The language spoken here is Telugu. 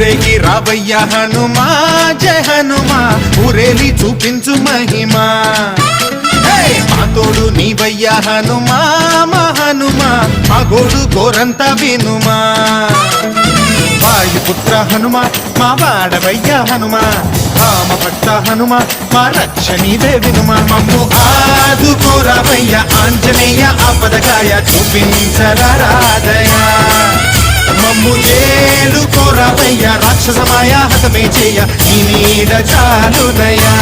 ఊరేగి రావయ్య హనుమా జయ హనుమా ఊరేలి చూపించు మహిమా మా తోడు నీవయ్య హనుమా మా హనుమా మా గోడు గోరంత వినుమా వాయుపుత్ర హనుమా మా వాడవయ్య హనుమా రామ భక్త హనుమా మా రక్షణీదే వినుమా మమ్ము ఆదుకోరావయ్య ఆంజనేయ ఆపదకాయ చూపించరాదయ మమ్ము ఏలుకోరావయ్య రాక్షసమాయ హతమే చేయ నీ నీడ చాలునయా